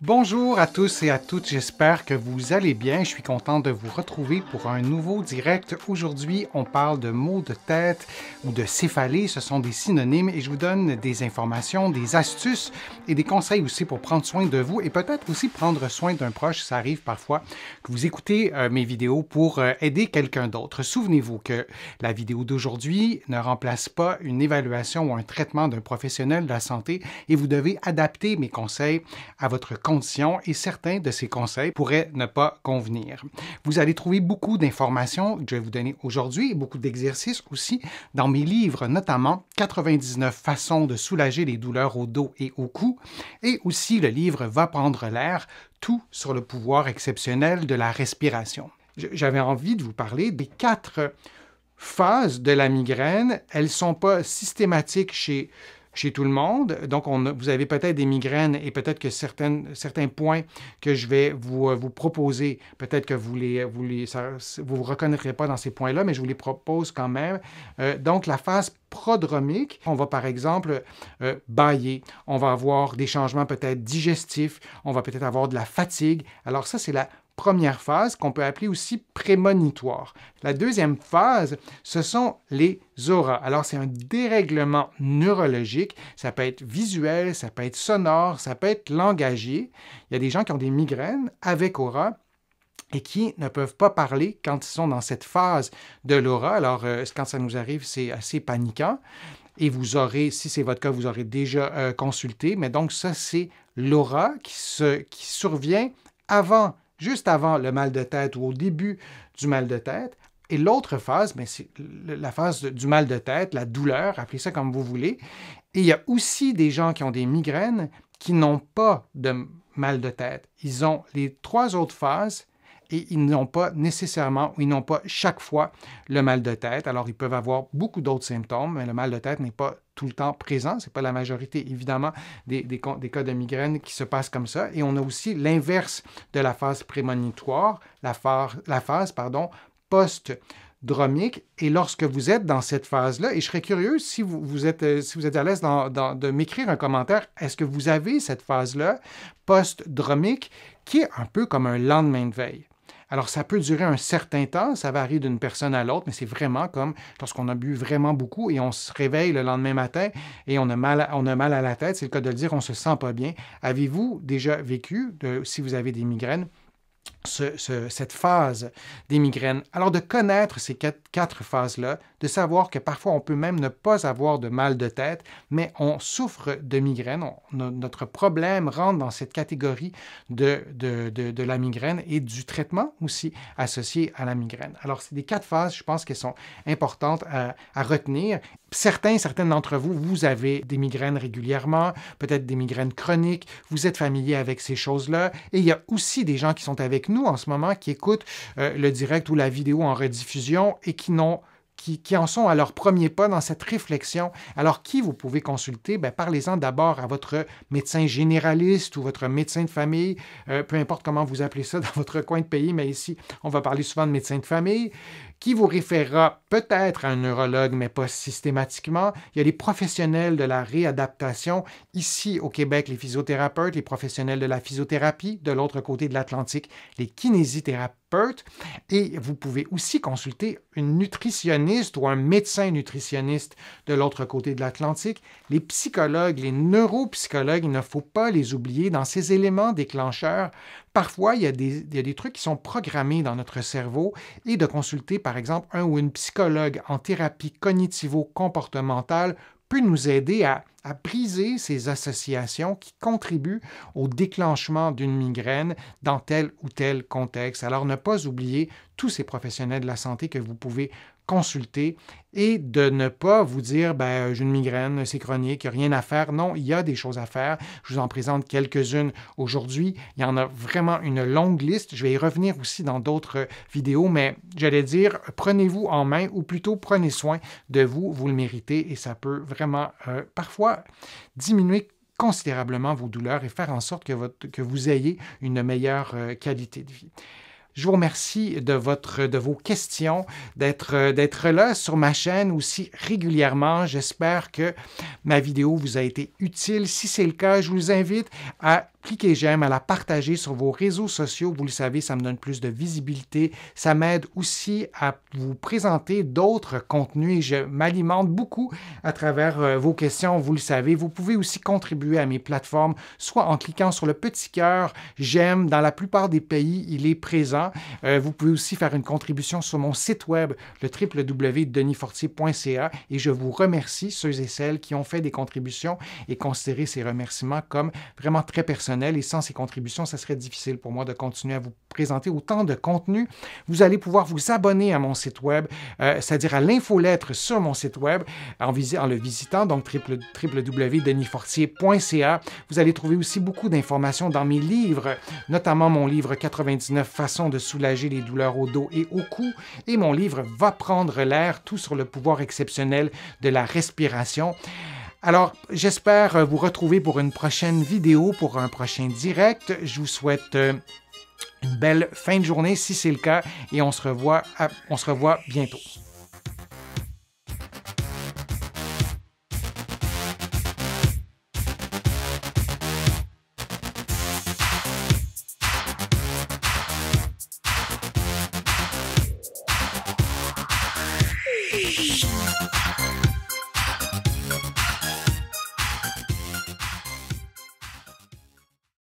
Bonjour à tous et à toutes, j'espère que vous allez bien. Je suis content de vous retrouver pour un nouveau direct. Aujourd'hui, on parle de maux de tête ou de céphalée, ce sont des synonymes et je vous donne des informations, des astuces et des conseils aussi pour prendre soin de vous et peut-être aussi prendre soin d'un proche. Ça arrive parfois que vous écoutez mes vidéos pour aider quelqu'un d'autre. Souvenez-vous que la vidéo d'aujourd'hui ne remplace pas une évaluation ou un traitement d'un professionnel de la santé et vous devez adapter mes conseils à votre conditions et certains de ces conseils pourraient ne pas convenir. Vous allez trouver beaucoup d'informations que je vais vous donner aujourd'hui et beaucoup d'exercices aussi dans mes livres, notamment 99 façons de soulager les douleurs au dos et au cou et aussi le livre Va prendre l'air, tout sur le pouvoir exceptionnel de la respiration. J'avais envie de vous parler des 4 phases de la migraine. Elles ne sont pas systématiques chez tout le monde. Donc, vous avez peut-être des migraines et peut-être que certains points que je vais vous proposer, peut-être que vous vous reconnaîtrez pas dans ces points-là, mais je vous les propose quand même. Donc, la phase prodromique, on va par exemple bâiller, on va avoir des changements peut-être digestifs, on va peut-être avoir de la fatigue. Alors ça, c'est la première phase qu'on peut appeler aussi prémonitoire. La deuxième phase, ce sont les auras. Alors, c'est un dérèglement neurologique. Ça peut être visuel, ça peut être sonore, ça peut être langagier. Il y a des gens qui ont des migraines avec aura et qui ne peuvent pas parler quand ils sont dans cette phase de l'aura. Alors, quand ça nous arrive, c'est assez paniquant. Et vous aurez, si c'est votre cas, vous aurez déjà consulté. Mais donc, ça, c'est l'aura qui survient juste avant le mal de tête ou au début du mal de tête. Et l'autre phase, bien, c'est la phase du mal de tête, la douleur, appelez ça comme vous voulez. Et il y a aussi des gens qui ont des migraines qui n'ont pas de mal de tête. Ils ont les 3 autres phases et ils n'ont pas nécessairement ou ils n'ont pas chaque fois le mal de tête. Alors, ils peuvent avoir beaucoup d'autres symptômes, mais le mal de tête n'est pas tout le temps présent. Ce n'est pas la majorité, évidemment, des cas de migraine qui se passent comme ça. Et on a aussi l'inverse de la phase prémonitoire, la phase post-dromique. Et lorsque vous êtes dans cette phase-là, et je serais curieux si vous êtes à l'aise de m'écrire un commentaire, est-ce que vous avez cette phase-là post-dromique qui est un peu comme un lendemain de veille? Alors, ça peut durer un certain temps, ça varie d'une personne à l'autre, mais c'est vraiment comme lorsqu'on a bu vraiment beaucoup et on se réveille le lendemain matin et on a mal à la tête, c'est le cas de le dire, on ne se sent pas bien. Avez-vous déjà vécu, si vous avez des migraines, cette phase des migraines? Alors, de connaître ces quatre phases-là, de savoir que parfois on peut même ne pas avoir de mal de tête, mais on souffre de migraine. Notre problème rentre dans cette catégorie de la migraine et du traitement aussi associé à la migraine. Alors, c'est des 4 phases, je pense, qui sont importantes à retenir. Certaines d'entre vous, vous avez des migraines régulièrement, peut-être des migraines chroniques, vous êtes familier avec ces choses-là, et il y a aussi des gens qui sont avec nous en ce moment, qui écoutent le direct ou la vidéo en rediffusion et qui en sont à leur premier pas dans cette réflexion. Alors, qui vous pouvez consulter? Bien, parlez-en d'abord à votre médecin généraliste ou votre médecin de famille, peu importe comment vous appelez ça dans votre coin de pays, mais ici, on va parler souvent de médecin de famille, qui vous référera peut-être à un neurologue, mais pas systématiquement. Il y a les professionnels de la réadaptation. Ici, au Québec, les physiothérapeutes, les professionnels de la physiothérapie. De l'autre côté de l'Atlantique, les kinésithérapeutes. Et vous pouvez aussi consulter une nutritionniste ou un médecin nutritionniste de l'autre côté de l'Atlantique. Les psychologues, les neuropsychologues, il ne faut pas les oublier dans ces éléments déclencheurs. Parfois, il y a des trucs qui sont programmés dans notre cerveau et de consulter, par exemple, un ou une psychologue en thérapie cognitivo-comportementale peut nous aider à briser ces associations qui contribuent au déclenchement d'une migraine dans tel ou tel contexte. Alors, ne pas oublier tous ces professionnels de la santé que vous pouvez consulter et de ne pas vous dire « j'ai une migraine, c'est chronique, il n'y a rien à faire ». Non, il y a des choses à faire. Je vous en présente quelques-unes aujourd'hui. Il y en a vraiment une longue liste. Je vais y revenir aussi dans d'autres vidéos, mais j'allais dire, prenez-vous en main ou plutôt prenez soin de vous, vous le méritez et ça peut vraiment parfois diminuer considérablement vos douleurs et faire en sorte que vous ayez une meilleure qualité de vie. Je vous remercie de vos questions, d'être là sur ma chaîne aussi régulièrement. J'espère que ma vidéo vous a été utile. Si c'est le cas, je vous invite à cliquer j'aime, à la partager sur vos réseaux sociaux. Vous le savez, ça me donne plus de visibilité. Ça m'aide aussi à vous présenter d'autres contenus et je m'alimente beaucoup à travers vos questions. Vous le savez, vous pouvez aussi contribuer à mes plateformes, soit en cliquant sur le petit cœur j'aime. Dans la plupart des pays, il est présent. Vous pouvez aussi faire une contribution sur mon site web, le www.denisfortier.ca et je vous remercie, ceux et celles qui ont fait des contributions et considérez ces remerciements comme vraiment très personnels et sans ces contributions, ça serait difficile pour moi de continuer à vous présenter autant de contenu. Vous allez pouvoir vous abonner à mon site web, c'est-à-dire à l'infolettre sur mon site web en le visitant, donc www.denisfortier.ca. Vous allez trouver aussi beaucoup d'informations dans mes livres, notamment mon livre 99 façons de soulager les douleurs au dos et au cou et mon livre Va prendre l'air, tout sur le pouvoir exceptionnel de la respiration. Alors, j'espère vous retrouver pour une prochaine vidéo, pour un prochain direct. Je vous souhaite une belle fin de journée si c'est le cas et on se revoit bientôt.